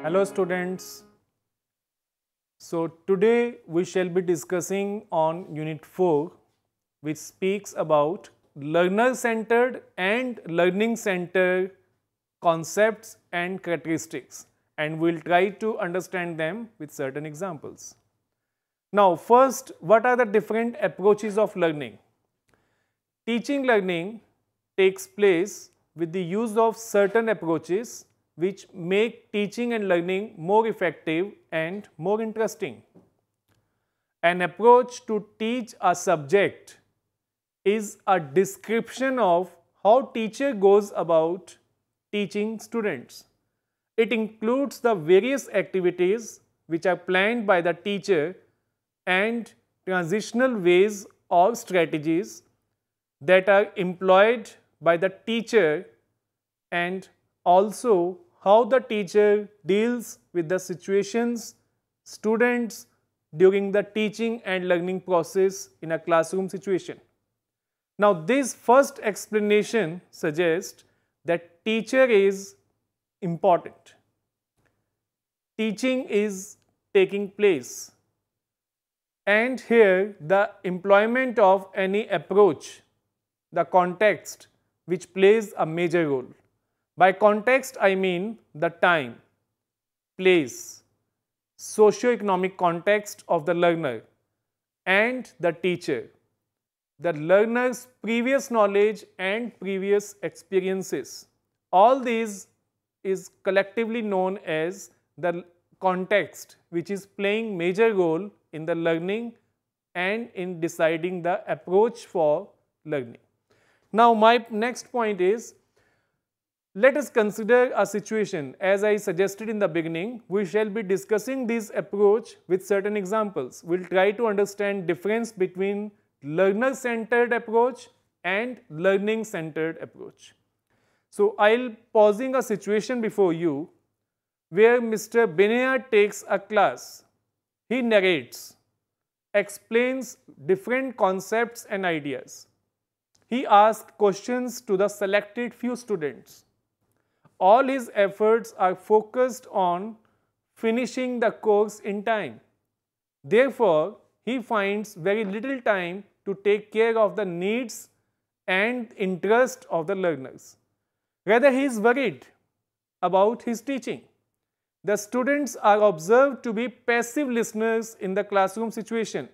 Hello students. So today we shall be discussing on Unit 4, which speaks about learner-centered and learning-centered concepts and characteristics, and we'll try to understand them with certain examples. Now first, what are the different approaches of learning? Teaching learning takes place with the use of certain approaches which make teaching and learning more effective and more interesting. An approach to teach a subject is a description of how teacher goes about teaching students. It includes the various activities which are planned by the teacher and transitional ways or strategies that are employed by the teacher, and also how the teacher deals with the situations, students during the teaching and learning process in a classroom situation. Now this first explanation suggests that teacher is important. Teaching is taking place, and here the employment of any approach, the context, which plays a major role. By context, I mean the time, place, socio-economic context of the learner and the teacher, the learner's previous knowledge and previous experiences. All these is collectively known as the context, which is playing major role in the learning and in deciding the approach for learning. Now my next point is, let us consider a situation. As I suggested in the beginning, we shall be discussing this approach with certain examples. We'll try to understand difference between learner-centered approach and learning-centered approach. So I'll posing a situation before you where Mr. Binaya takes a class. He narrates, explains different concepts and ideas. He asks questions to the selected few students. All his efforts are focused on finishing the course in time. Therefore, he finds very little time to take care of the needs and interest of the learners. Rather, he is worried about his teaching. The students are observed to be passive listeners in the classroom situation,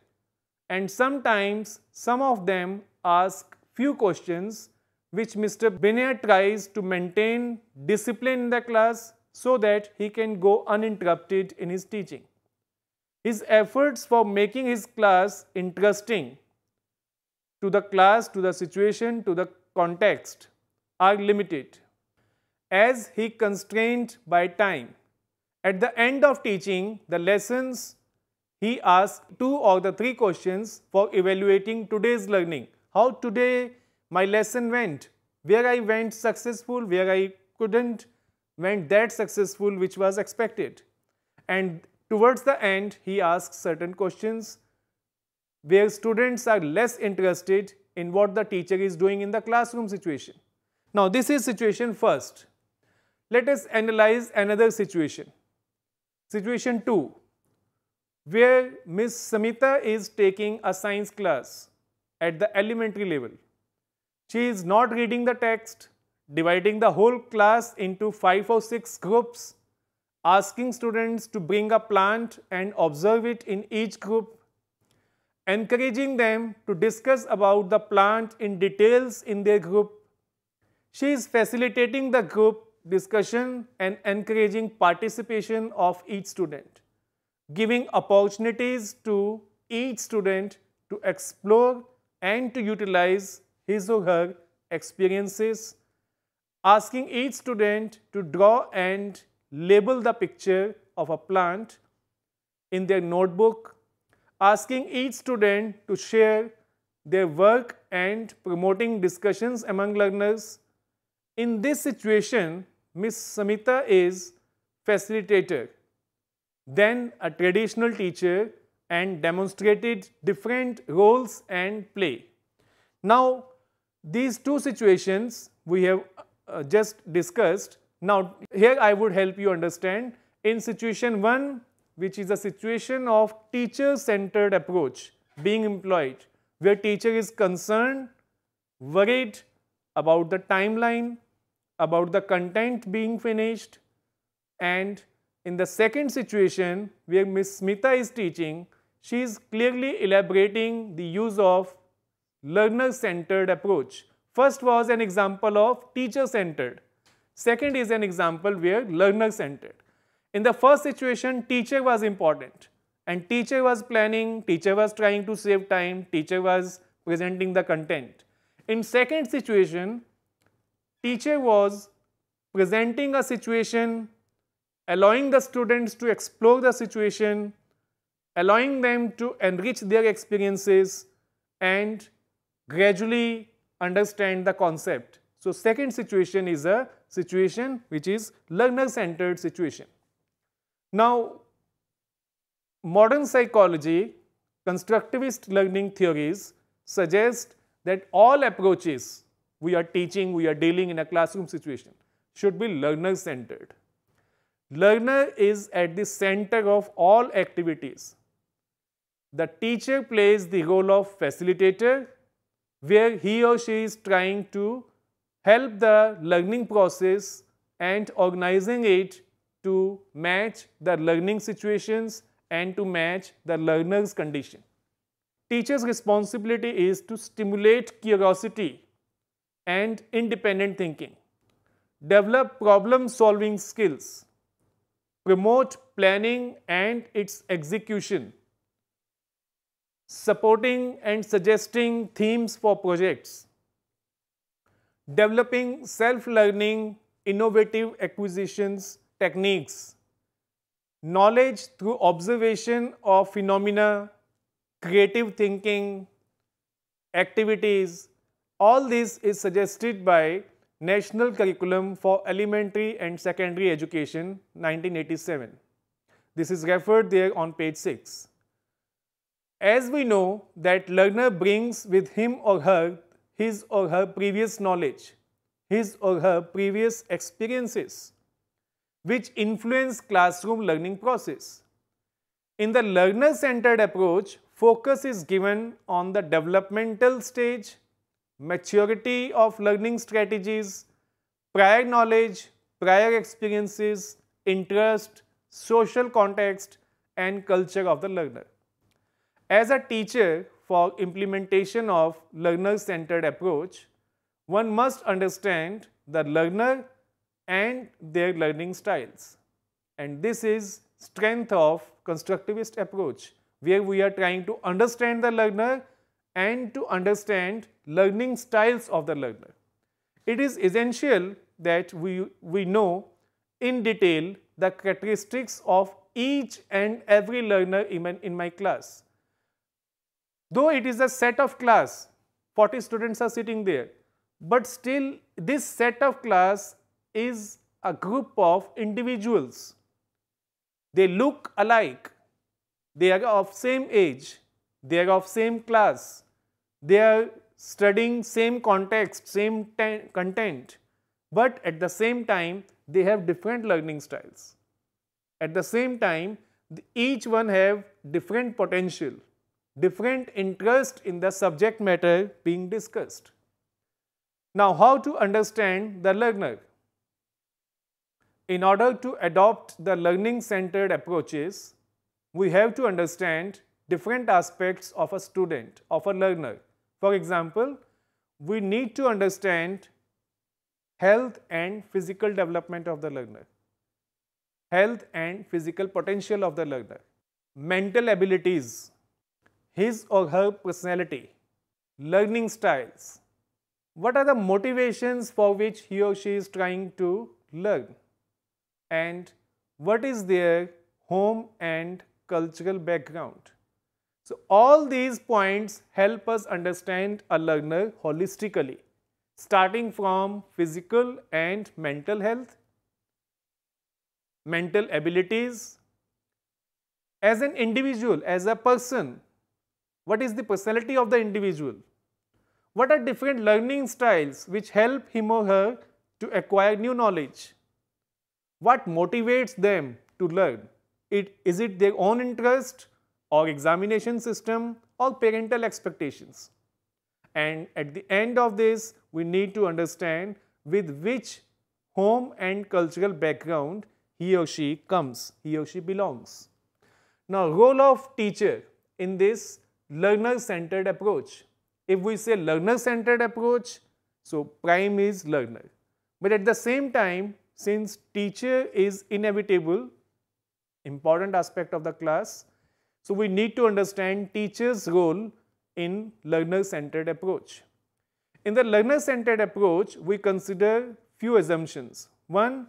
and sometimes some of them ask few questions, which Mr. Binaya tries to maintain discipline in the class so that he can go uninterrupted in his teaching. His efforts for making his class interesting to the class, to the situation, to the context are limited, as he constrained by time. At the end of teaching the lessons, he asks 2 or 3 questions for evaluating today's learning. How today my lesson went, where I went successful, where I couldn't went that successful which was expected. And towards the end, he asks certain questions where students are less interested in what the teacher is doing in the classroom situation. Now this is situation first. Let us analyze another situation. Situation 2, where Miss Samita is taking a science class at the elementary level. She is not reading the text, dividing the whole class into 5 or 6 groups, asking students to bring a plant and observe it in each group, encouraging them to discuss about the plant in details in their group. She is facilitating the group discussion and encouraging participation of each student, giving opportunities to each student to explore and to utilize his or her experiences, asking each student to draw and label the picture of a plant in their notebook, asking each student to share their work and promoting discussions among learners. In this situation, Miss Samita is facilitator, then a traditional teacher, and demonstrated different roles and play. Now, these 2 situations we have just discussed. Now, here I would help you understand In situation 1, which is a situation of teacher-centered approach being employed, where teacher is concerned, worried about the timeline, about the content being finished, and in the second situation where Ms. Smita is teaching, she is clearly elaborating the use of learner-centered approach. First was an example of teacher-centered. Second is an example where learner-centered. In the first situation, teacher was important and teacher was planning, teacher was trying to save time, teacher was presenting the content. In second situation, teacher was presenting a situation, allowing the students to explore the situation, allowing them to enrich their experiences and gradually understand the concept. So second situation is a situation which is learner-centered situation. Now, modern psychology, constructivist learning theories suggest that all approaches we are teaching, we are dealing in a classroom situation should be learner-centered. Learner is at the center of all activities. The teacher plays the role of facilitator, where he or she is trying to help the learning process and organizing it to match the learning situations and to match the learner's condition. Teacher's responsibility is to stimulate curiosity and independent thinking, develop problem-solving skills, promote planning and its execution, supporting and suggesting themes for projects, developing self-learning, innovative acquisitions, techniques, knowledge through observation of phenomena, creative thinking, activities. All this is suggested by National Curriculum for Elementary and Secondary Education, 1987. This is referred there on page 6. As we know that learner brings with him or her his or her previous knowledge, his or her previous experiences, which influence classroom learning process. In the learner-centered approach, focus is given on the developmental stage, maturity of learning strategies, prior knowledge, prior experiences, interest, social context, and culture of the learner. As a teacher, for implementation of learner-centered approach, one must understand the learner and their learning styles. And this is strength of constructivist approach, where we are trying to understand the learner and to understand learning styles of the learner. It is essential that we know in detail the characteristics of each and every learner in my class. Though it is a set of class, 40 students are sitting there, but still this set of class is a group of individuals. They look alike, they are of same age, they are of same class, they are studying same context, same content, but at the same time they have different learning styles. At the same time, each one have different potential, different interest in the subject matter being discussed. Now, how to understand the learner? In order to adopt the learning-centered approaches, we have to understand different aspects of a student, of a learner. For example, we need to understand health and physical development of the learner, health and physical potential of the learner, mental abilities, his or her personality, learning styles. What are the motivations for which he or she is trying to learn? And what is their home and cultural background? So, all these points help us understand a learner holistically, starting from physical and mental health, mental abilities, as an individual, as a person. What is the personality of the individual? What are different learning styles which help him or her to acquire new knowledge? What motivates them to learn? Is it their own interest or examination system or parental expectations? And at the end of this, we need to understand with which home and cultural background he or she comes, he or she belongs. Now, role of teacher in this learner-centered approach. If we say learner-centered approach, so prime is learner. But at the same time, since teacher is inevitable, important aspect of the class, so we need to understand teacher's role in learner-centered approach. In the learner-centered approach, we consider few assumptions. One,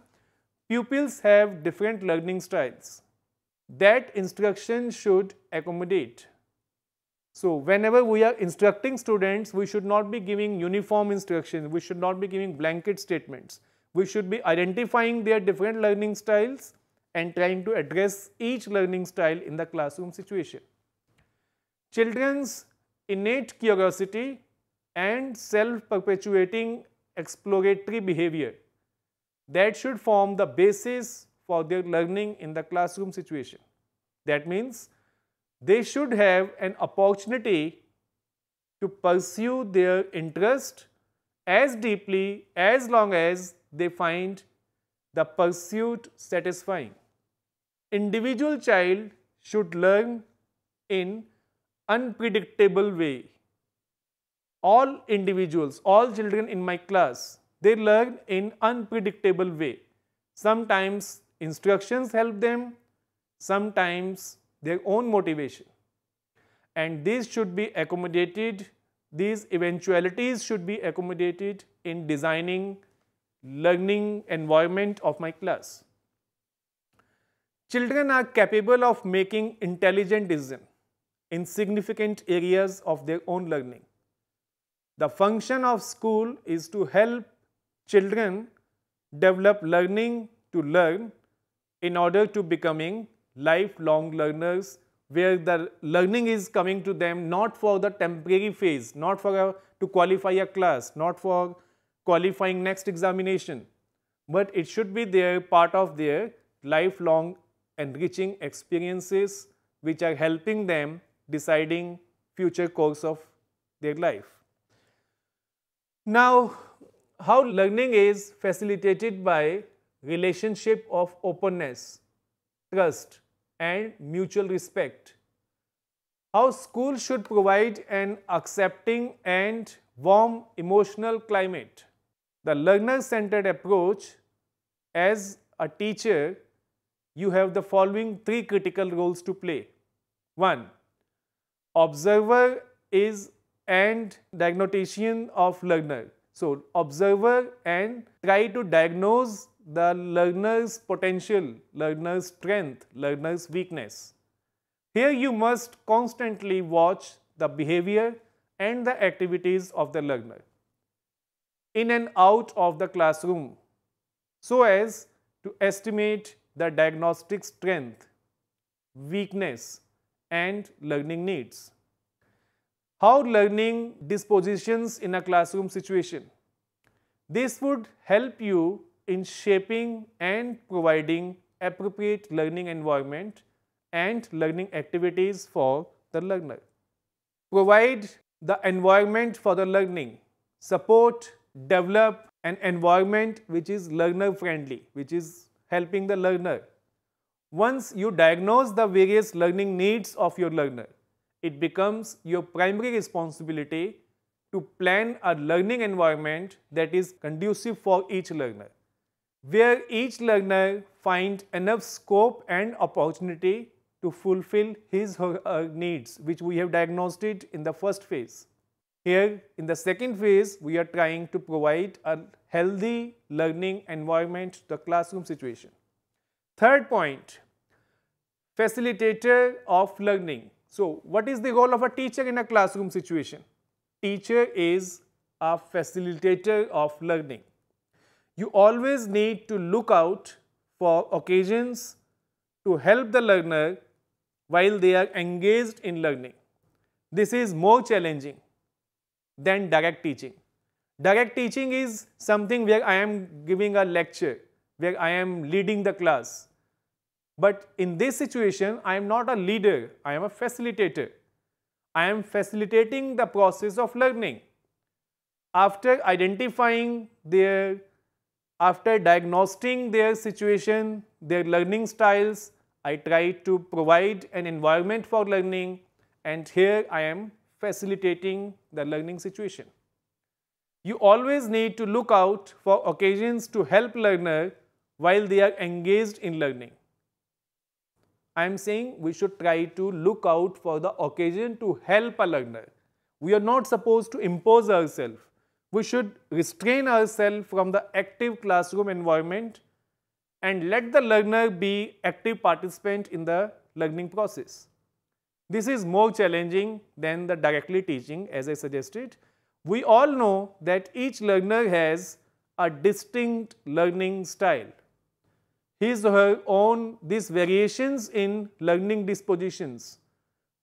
pupils have different learning styles that instruction should accommodate. So, whenever we are instructing students, we should not be giving uniform instructions, we should not be giving blanket statements. We should be identifying their different learning styles and trying to address each learning style in the classroom situation. Children's innate curiosity and self-perpetuating exploratory behavior, that should form the basis for their learning in the classroom situation. That means they should have an opportunity to pursue their interest as deeply as long as they find the pursuit satisfying. Individual child should learn in unpredictable way. All individuals, all children in my class, they learn in unpredictable way. Sometimes instructions help them, sometimes their own motivation. And these should be accommodated, these eventualities should be accommodated in designing learning environment of my class. Children are capable of making intelligent decisions in significant areas of their own learning. The function of school is to help children develop learning to learn in order to becoming lifelong learners, where the learning is coming to them not for the temporary phase, not for to qualify a class, not for qualifying next examination, but it should be their part of their lifelong enriching experiences which are helping them deciding future course of their life. Now, how learning is facilitated by relationship of openness, trust and mutual respect. How school should provide an accepting and warm emotional climate. The learner-centered approach, as a teacher, you have the following three critical roles to play. One, observer is and diagnostician of learner. So, observer and try to diagnose the learner's potential, learner's strength, learner's weakness. Here you must constantly watch the behavior and the activities of the learner in and out of the classroom so as to estimate the diagnostic strength, weakness and learning needs. How learning dispositions in a classroom situation. This would help you in shaping and providing appropriate learning environment and learning activities for the learner. Provide the environment for the learning. Support, develop an environment which is learner friendly, which is helping the learner. Once you diagnose the various learning needs of your learner, it becomes your primary responsibility to plan a learning environment that is conducive for each learner, where each learner finds enough scope and opportunity to fulfill his or her needs, which we have diagnosed it in the first phase. Here, in the second phase, we are trying to provide a healthy learning environment to the classroom situation. Third point, facilitator of learning. So, what is the role of a teacher in a classroom situation? Teacher is a facilitator of learning. You always need to look out for occasions to help the learner while they are engaged in learning. This is more challenging than direct teaching. Direct teaching is something where I am giving a lecture, where I am leading the class. But in this situation, I am not a leader, I am a facilitator. I am facilitating the process of learning. After identifying after diagnosing their situation, their learning styles, I try to provide an environment for learning, and here I am facilitating the learning situation. You always need to look out for occasions to help learner while they are engaged in learning. I am saying we should try to look out for the occasion to help a learner. We are not supposed to impose ourselves. We should restrain ourselves from the active classroom environment and let the learner be active participant in the learning process. This is more challenging than the directly teaching, as I suggested. We all know that each learner has a distinct learning style. His or her own, these variations in learning dispositions.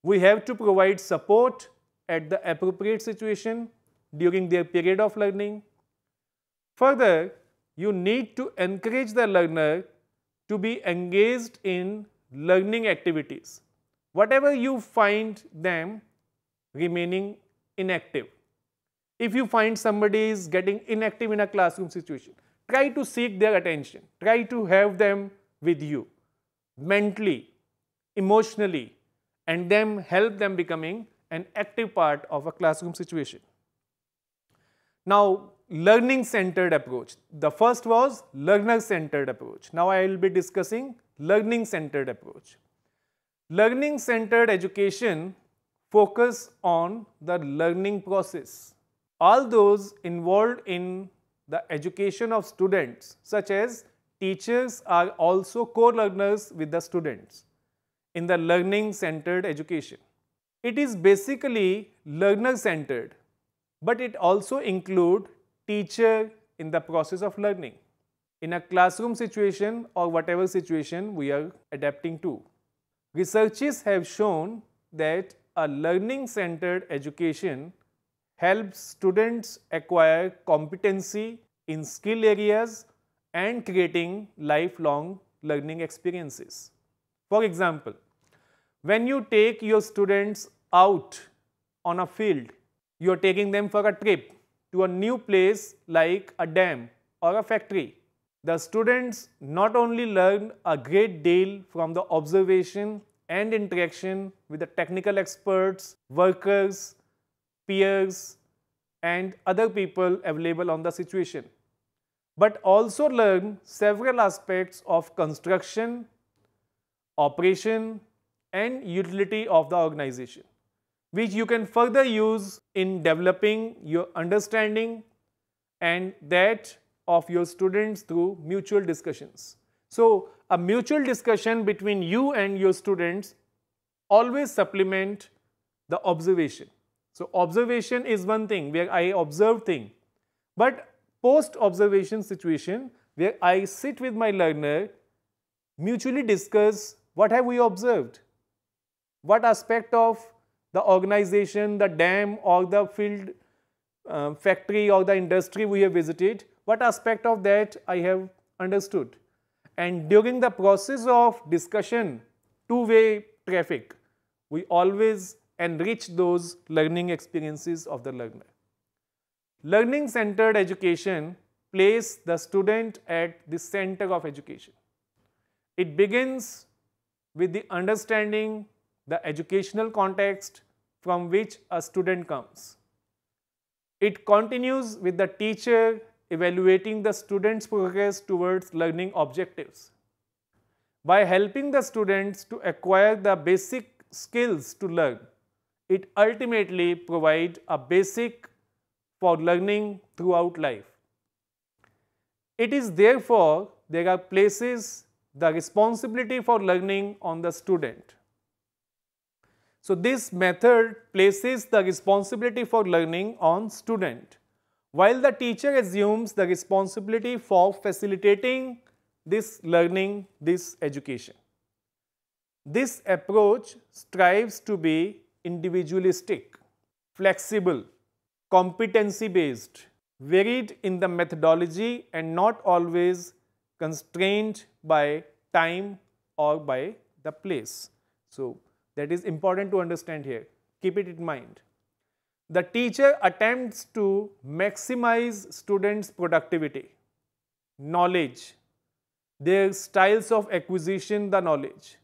We have to provide support at the appropriate situation during their period of learning. Further, you need to encourage the learner to be engaged in learning activities. Whatever you find them remaining inactive. If you find somebody is getting inactive in a classroom situation, try to seek their attention. Try to have them with you mentally, emotionally, and then help them becoming an active part of a classroom situation. Now, learning-centered approach. The first was learner-centered approach. Now, I will be discussing learning-centered approach. Learning-centered education focus on the learning process. All those involved in the education of students, such as teachers, are also co-learners with the students in the learning-centered education. It is basically learner-centered, but it also includes teacher in the process of learning in a classroom situation or whatever situation we are adapting to. Researches have shown that a learning-centered education helps students acquire competency in skill areas and creating lifelong learning experiences. For example, when you take your students out on a field, you are taking them for a trip to a new place like a dam or a factory. The students not only learn a great deal from the observation and interaction with the technical experts, workers, peers, and other people available on the situation, but also learn several aspects of construction, operation, and utility of the organization, which you can further use in developing your understanding and that of your students through mutual discussions. So, a mutual discussion between you and your students always supplement the observation. So, observation is one thing where I observe thing, but post-observation situation where I sit with my learner, mutually discuss what have we observed, what aspect of the organization, the dam or the field, factory or the industry we have visited, what aspect of that I have understood. And during the process of discussion, two-way traffic, we always enrich those learning experiences of the learner. Learning-centered education places the student at the center of education. It begins with the understanding the educational context from which a student comes. It continues with the teacher evaluating the student's progress towards learning objectives. By helping the students to acquire the basic skills to learn, it ultimately provides a basic for learning throughout life. It is therefore, there are places the responsibility for learning on the student. So, this method places the responsibility for learning on student, while the teacher assumes the responsibility for facilitating this learning, this education. This approach strives to be individualistic, flexible, competency-based, varied in the methodology and not always constrained by time or by the place. So that is important to understand here. Keep it in mind. The teacher attempts to maximize students' productivity, knowledge, their styles of acquisition the knowledge,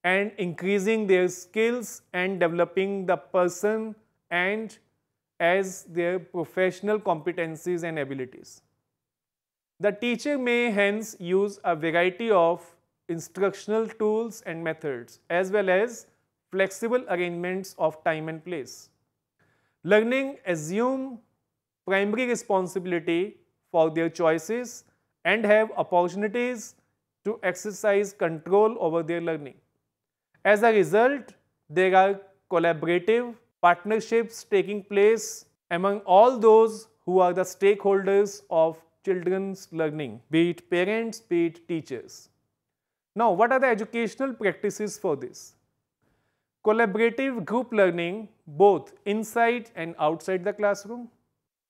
and increasing their skills and developing the person and as their professional competencies and abilities. The teacher may hence use a variety of instructional tools and methods as well as flexible arrangements of time and place. Learning assume primary responsibility for their choices and have opportunities to exercise control over their learning. As a result, there are collaborative partnerships taking place among all those who are the stakeholders of children's learning, be it parents, be it teachers. Now, what are the educational practices for this? Collaborative group learning both inside and outside the classroom.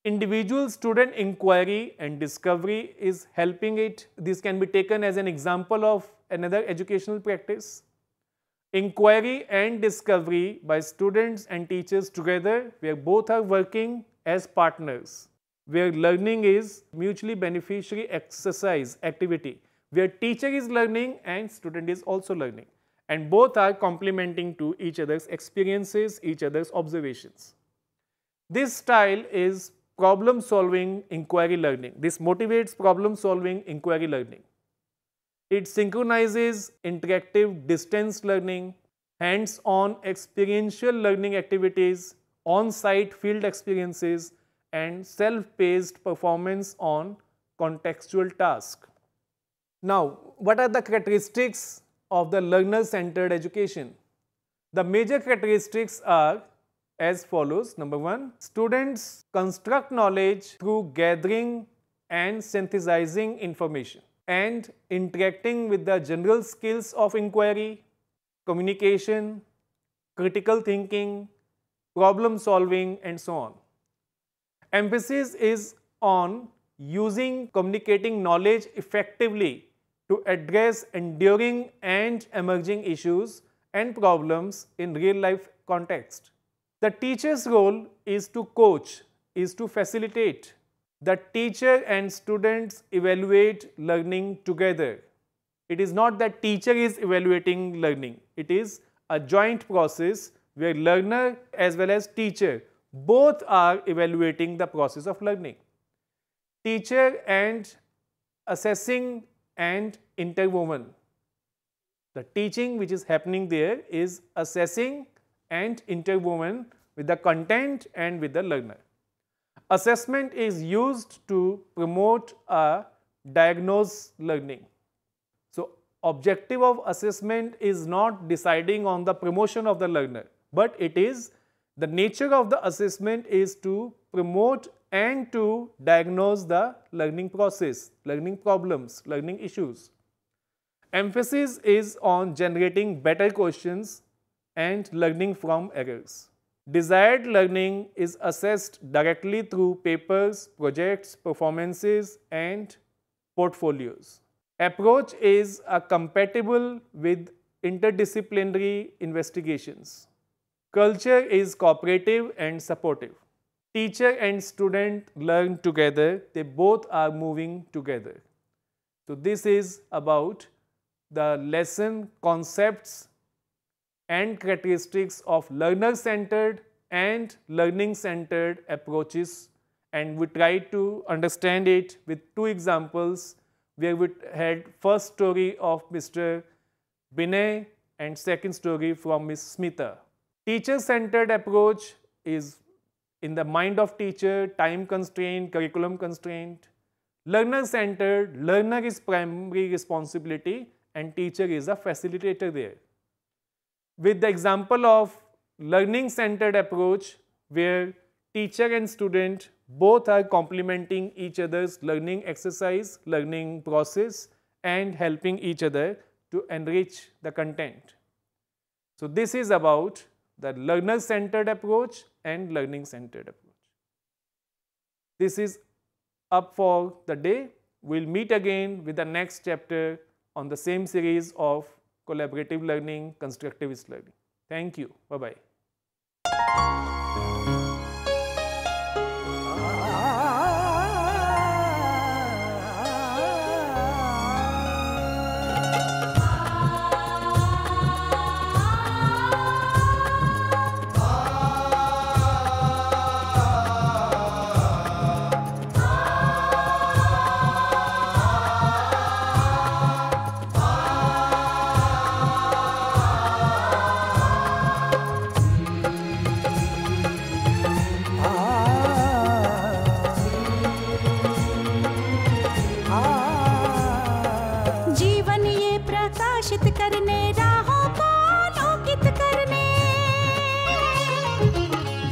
Individual student inquiry and discovery is helping it. This can be taken as an example of another educational practice. Inquiry and discovery by students and teachers together, where both are working as partners, where learning is mutually beneficiary exercise activity, where teacher is learning and student is also learning, and both are complementing to each other's experiences, each other's observations. This style is problem solving inquiry learning. This motivates problem solving inquiry learning. It synchronizes interactive distance learning, hands-on experiential learning activities, on-site field experiences, and self-paced performance on contextual tasks. Now, what are the characteristics of the learner-centered education? The major characteristics are as follows. Number one, students construct knowledge through gathering and synthesizing information and interacting with the general skills of inquiry, communication, critical thinking, problem solving, and so on. Emphasis is on using communicating knowledge effectively to address enduring and emerging issues and problems in real-life context. The teacher's role is to coach, is to facilitate. The teacher and students evaluate learning together. It is not that teacher is evaluating learning. It is a joint process where learner as well as teacher both are evaluating the process of learning. Teacher and assessing and interwoven. The teaching which is happening there is assessing and interwoven with the content and with the learner. Assessment is used to promote a diagnose learning. So, objective of assessment is not deciding on the promotion of the learner, but it is the nature of the assessment is to promote and to diagnose the learning process, learning problems, learning issues. Emphasis is on generating better questions and learning from errors. Desired learning is assessed directly through papers, projects, performances, and portfolios. Approach is compatible with interdisciplinary investigations. Culture is cooperative and supportive. Teacher and student learn together, they both are moving together. So this is about the lesson concepts and characteristics of learner-centered and learning-centered approaches, and we tried to understand it with two examples where we had first story of Mr. Binay and second story from Ms. Smita. Teacher-centered approach is in the mind of teacher, time constraint, curriculum constraint. Learner-centered, learner is primary responsibility and teacher is a facilitator there. With the example of learning-centered approach where teacher and student both are complementing each other's learning exercise, learning process and helping each other to enrich the content. So this is about the learner-centered approach and learning-centered approach. This is up for the day. We'll meet again with the next chapter on the same series of collaborative learning, constructivist learning. Thank you. Bye-bye.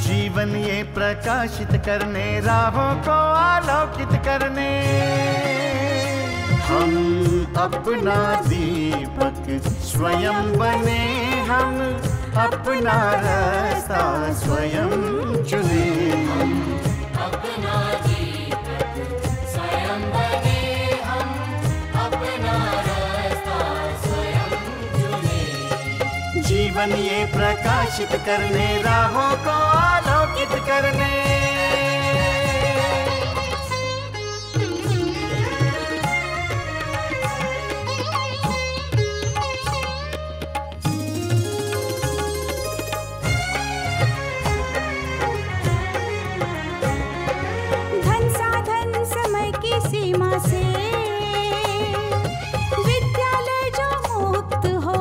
जीवन ये प्रकाशित करने राहों को आलोकित करने, हम अपना दीपक स्वयं बने, हम अपना रास्ता स्वयं चुने। हम अपना दीपक स्वयं बने, हम अपना रास्ता स्वयं चुने। जीवन ये प्रकाशित करने राहों को आलोकित करने। धन साधन समय की सीमा से विद्यालय जो मुक्त हो,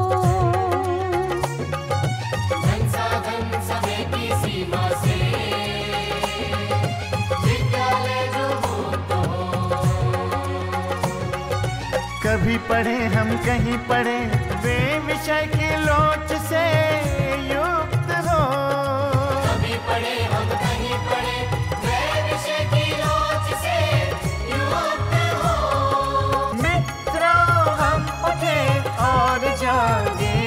धन साधन समय की सीमा से विद्यालय जो मुक्त हो। कभी पढ़े हम कहीं पढ़े वे विषय की लोच से युक्त हो, कभी पढ़े हम कहीं पढ़े वे विषय की लोच से युक्त हो। मित्रों हम उठे और जागे,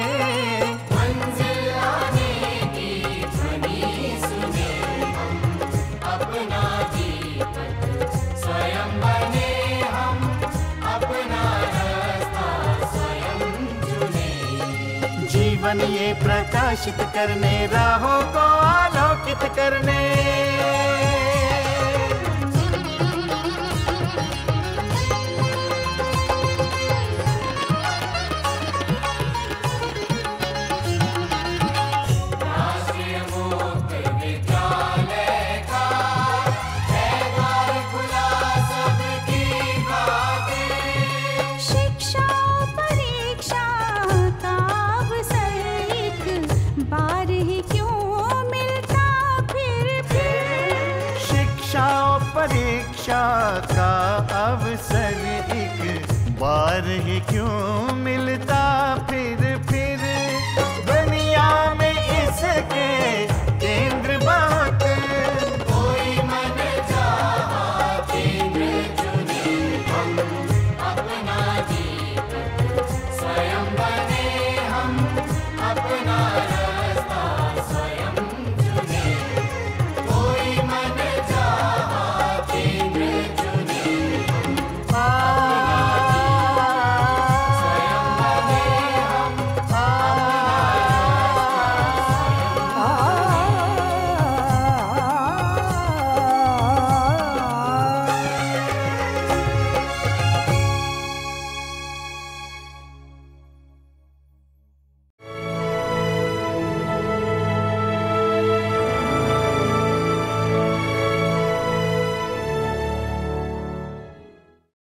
मंजिल आने की ध्वनि सुने, हम अपना दीपक स्वयं बने, हम अपना रास्ता स्वयं चुने। जीवन ये प्रकाशित करने राहों को आलोकित करने। राष्ट्रीय मुक्त विद्यालय का है द्वार खुला सबकी खातिर। शिक्षा परीक्षा का अवसर एक बार ही क्यों मिलता फिर। शिक्षा और परीक्षा का अवसर एक बार ही क्यों